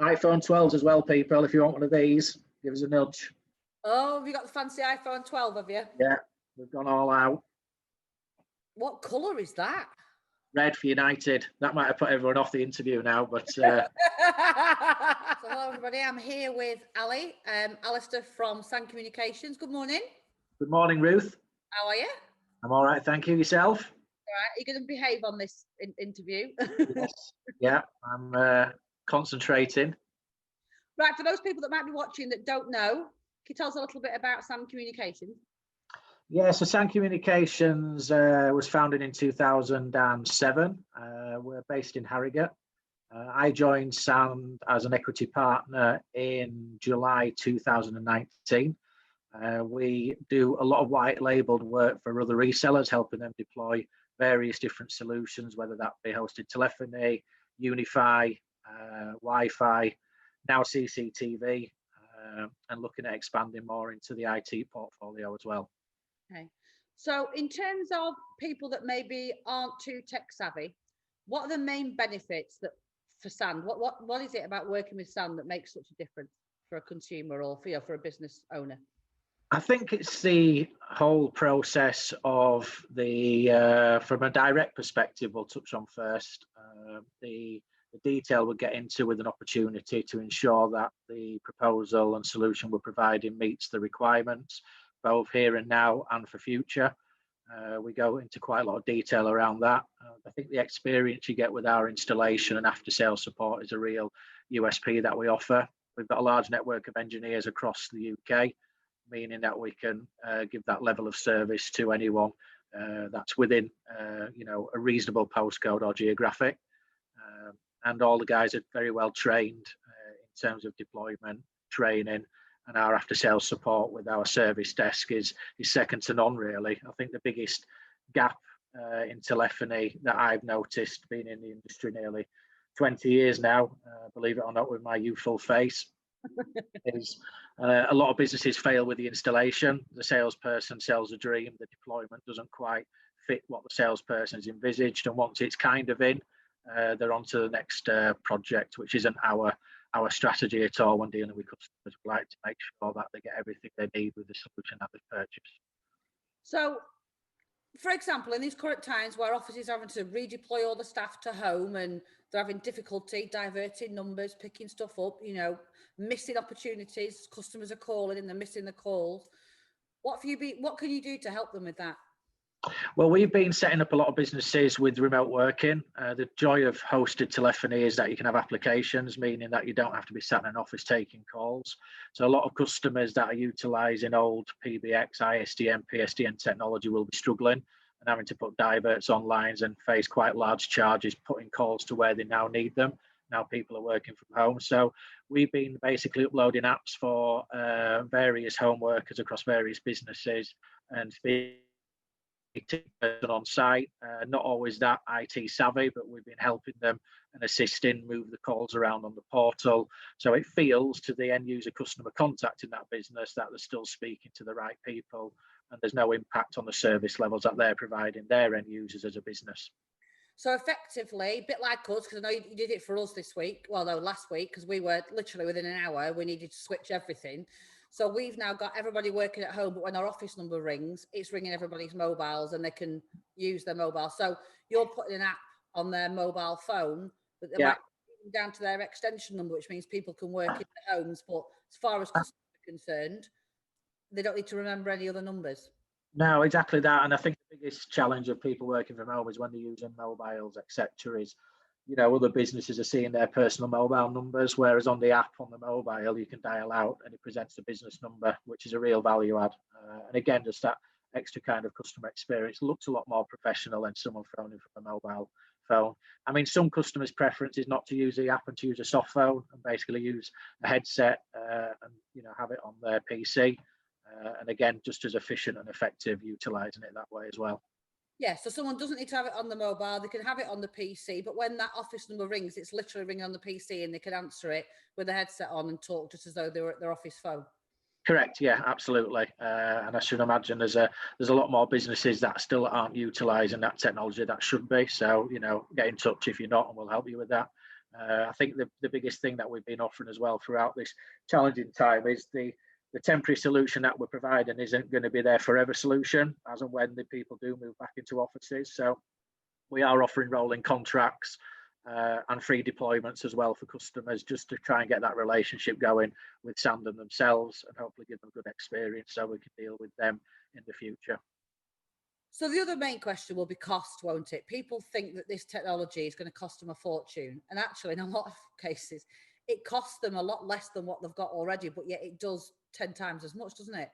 iPhone 12s as well, people. If you want one of these, give us a nudge. Oh, have you got the fancy iPhone 12, have you? Yeah, we've gone all out. What colour is that? Red for United. That might have put everyone off the interview now, but... So hello, everybody. I'm here with Ali, Alistair from San Communications. Good morning. Good morning, Ruth. How are you? I'm all right, thank you. Yourself? All right. Are you going to behave on this interview? Yes. Yeah, I'm concentrating. Right, for those people that might be watching that don't know, can you tell us a little bit about San Communications? Yeah, so San Communications was founded in 2007. We're based in Harrogate. I joined San as an equity partner in July 2019. We do a lot of white labeled work for other resellers, helping them deploy various different solutions, whether that be hosted telephony, Unify, Wi-Fi, now CCTV, and looking at expanding more into the IT portfolio as well. Okay. So in terms of people that maybe aren't too tech savvy, what are the main benefits that for San? What is it about working with San that makes such a difference for a consumer or for a business owner? I think it's the whole process of the, from a direct perspective, we'll touch on first, the detail we'll get into with an opportunity to ensure that the proposal and solution we're providing meets the requirements, both here and now and for future. We go into quite a lot of detail around that. I think the experience you get with our installation and after sales support is a real USP that we offer. We've got a large network of engineers across the UK, meaning that we can give that level of service to anyone that's within a reasonable postcode or geographic. And all the guys are very well trained in terms of deployment, training, and our after sales support with our service desk is second to none, really. I think the biggest gap in telephony that I've noticed, being in the industry nearly 20 years now, believe it or not, with my youthful face, is a lot of businesses fail with the installation. The salesperson sells a dream, the deployment doesn't quite fit what the salesperson's envisaged, and once it's kind of in, they're on to the next project, which isn't our strategy at all when dealing with customers. We like to make sure that they get everything they need with the solution that they've purchased. So, for example, in these current times where offices are having to redeploy all the staff to home and they're having difficulty diverting numbers, picking stuff up, missing opportunities, customers are calling and they're missing the calls. What can you do to help them with that? Well, we've been setting up a lot of businesses with remote working. The joy of hosted telephony is that you can have applications, meaning that you don't have to be sat in an office taking calls. So a lot of customers that are utilising old PBX, ISDN, PSTN technology will be struggling and having to put diverts on lines and face quite large charges putting calls to where they now need them. Now people are working from home. So we've been basically uploading apps for various home workers across various businesses and person on site, not always that IT savvy, but we've been helping them and assisting move the calls around on the portal. So it feels to the end user customer contact in that business that they're still speaking to the right people and there's no impact on the service levels that they're providing their end users as a business. So effectively, a bit like us, because I know you did it for us this week, well, no, last week, because we were literally within an hour, we needed to switch everything. So we've now got everybody working at home, but when our office number rings, it's ringing everybody's mobiles and they can use their mobile. So you're putting an app on their mobile phone, but they might be down to their extension number, which means people can work in their homes. But as far as customers are concerned, they don't need to remember any other numbers. No, exactly that. And I think the biggest challenge of people working from home is when they're using mobiles, etc., is other businesses are seeing their personal mobile numbers, whereas on the app on the mobile, you can dial out and it presents the business number, which is a real value add. And again, just that extra kind of customer experience looks a lot more professional than someone phoning from a mobile phone. I mean, some customers' preference is not to use the app and to use a soft phone and basically use a headset and have it on their PC. And again, just as efficient and effective utilising it that way as well. Yeah, so someone doesn't need to have it on the mobile, they can have it on the PC, but when that office number rings, it's literally ringing on the PC and they can answer it with a headset on and talk just as though they were at their office phone. Correct, yeah, absolutely. And I should imagine there's a lot more businesses that still aren't utilising that technology that should be. So, get in touch if you're not and we'll help you with that. I think the biggest thing that we've been offering as well throughout this challenging time is the temporary solution that we're providing isn't going to be their forever solution as and when the people do move back into offices. So we are offering rolling contracts and free deployments as well for customers, just to try and get that relationship going with Sandon themselves and hopefully give them a good experience so we can deal with them in the future. So the other main question will be cost, won't it? People think that this technology is going to cost them a fortune. And actually, in a lot of cases, it costs them a lot less than what they've got already, but yet it does 10 times as much, doesn't it?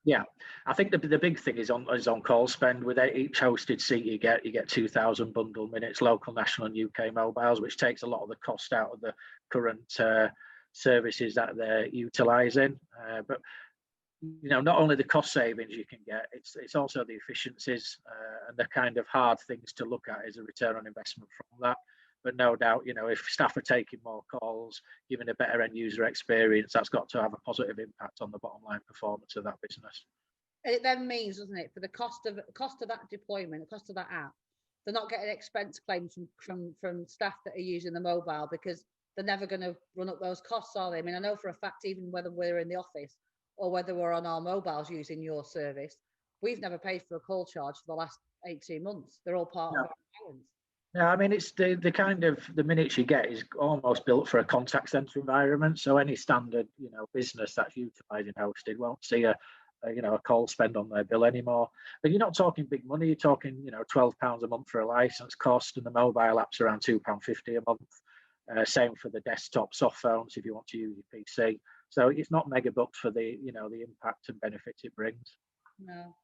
Yeah, I think the big thing is on call spend. With each hosted seat you get 2,000 bundle minutes, local, national and UK mobiles, which takes a lot of the cost out of the current services that they're utilising. But not only the cost savings you can get, it's also the efficiencies and the kind of hard things to look at is a return on investment from that. But no doubt, if staff are taking more calls, giving a better end user experience, that's got to have a positive impact on the bottom line performance of that business. And it then means, doesn't it, for the cost of that deployment, the cost of that app, they're not getting expense claims from staff that are using the mobile, because they're never going to run up those costs, are they? I mean, I know for a fact, even whether we're in the office or whether we're on our mobiles using your service, we've never paid for a call charge for the last 18 months. They're all part of our balance. Yeah, I mean, it's the kind of the minutes you get is almost built for a contact center environment. So any standard, business that's utilising hosted won't see a call spend on their bill anymore. But you're not talking big money. You're talking, £12 a month for a license cost, and the mobile app's around £2.50 a month. Same for the desktop soft phones if you want to use your PC. So it's not mega bucks for the impact and benefits it brings. No.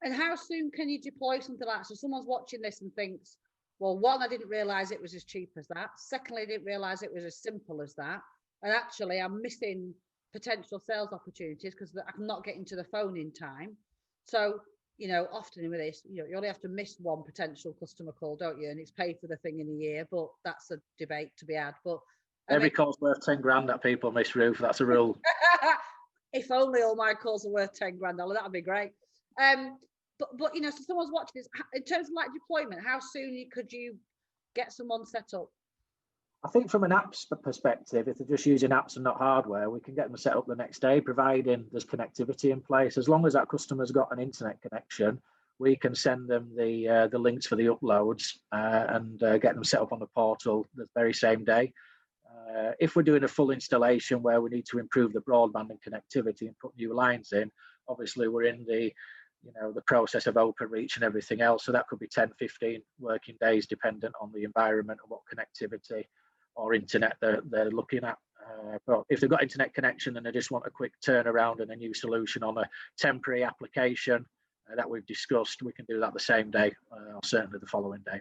And how soon can you deploy something like that? So someone's watching this and thinks, well, one, I didn't realise it was as cheap as that. Secondly, I didn't realise it was as simple as that. And actually, I'm missing potential sales opportunities because I'm not getting to the phone in time. So, often with this, you only have to miss one potential customer call, don't you? And it's paid for the thing in a year, but that's a debate to be had. But every call's worth 10 grand that people miss, Ruth. That's a rule. If only all my calls are worth 10 grand, that'd be great. But so someone's watching this. In terms of like deployment, how soon could you get someone set up? I think from an apps perspective, if they're just using apps and not hardware, we can get them set up the next day, providing there's connectivity in place. As long as that customer's got an internet connection, we can send them the links for the uploads and get them set up on the portal the very same day. If we're doing a full installation where we need to improve the broadband and connectivity and put new lines in, obviously we're in the process of open reach and everything else. So that could be 10, 15 working days, dependent on the environment and what connectivity or internet they're looking at. But if they've got internet connection and they just want a quick turnaround and a new solution on a temporary application that we've discussed, we can do that the same day or certainly the following day.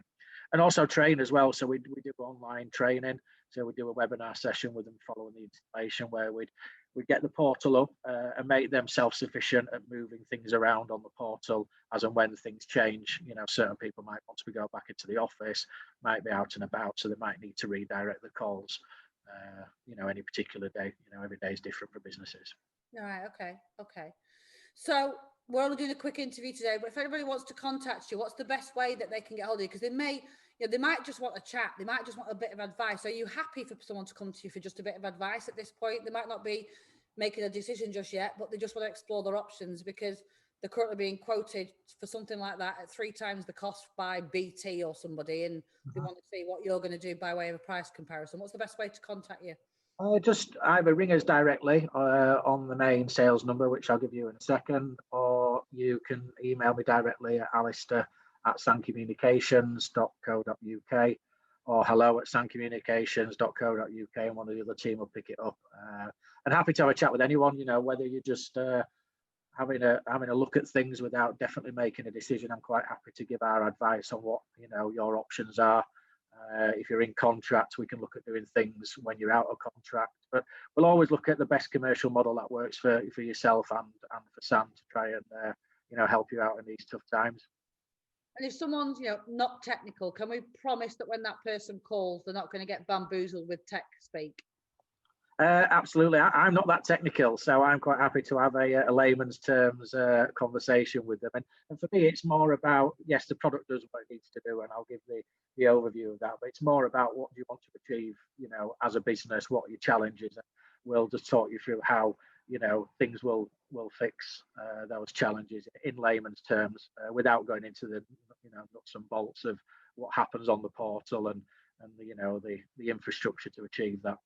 And also train as well. So we do online training. So we do a webinar session with them following the installation where we'd get the portal up and make them self-sufficient at moving things around on the portal as and when things change. Certain people might want to go back into the office, might be out and about, so they might need to redirect the calls, any particular day. Every day is different for businesses. All right, okay. So we're only doing a quick interview today, but if anybody wants to contact you, what's the best way that they can get hold of you? Because they might just want a chat. They might just want a bit of advice. Are you happy for someone to come to you for just a bit of advice at this point? They might not be making a decision just yet, but they just want to explore their options because they're currently being quoted for something like that at 3 times the cost by BT or somebody, and they want to see what you're going to do by way of a price comparison. What's the best way to contact you? Just either ring us directly on the main sales number, which I'll give you in a second, or you can email me directly at alistair@sancommunications.co.uk or hello@sancommunications.co.uk, and one of the other team will pick it up. And happy to have a chat with anyone, whether you're just having a look at things without definitely making a decision. I'm quite happy to give our advice on what your options are. If you're in contract, we can look at doing things when you're out of contract, but we'll always look at the best commercial model that works for yourself and for Sam to try and help you out in these tough times. And if someone's not technical, can we promise that when that person calls, they're not going to get bamboozled with tech speak? Absolutely. I'm not that technical, so I'm quite happy to have a layman's terms conversation with them. And for me, it's more about, yes, the product does what it needs to do, and I'll give the the overview of that. But it's more about what you want to achieve, you know, as a business, what your challenges are. We'll just talk you through how, you know, things will fix those challenges in layman's terms, without going into the, you know, nuts and bolts of what happens on the portal and the, you know, the infrastructure to achieve that.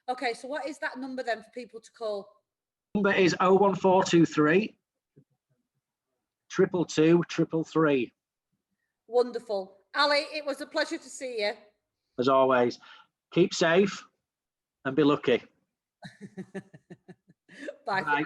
Okay, so what is that number then for people to call? Number is 01423 222 333. Wonderful. Ali, it was a pleasure to see you. As always, keep safe and be lucky. Bye. Bye.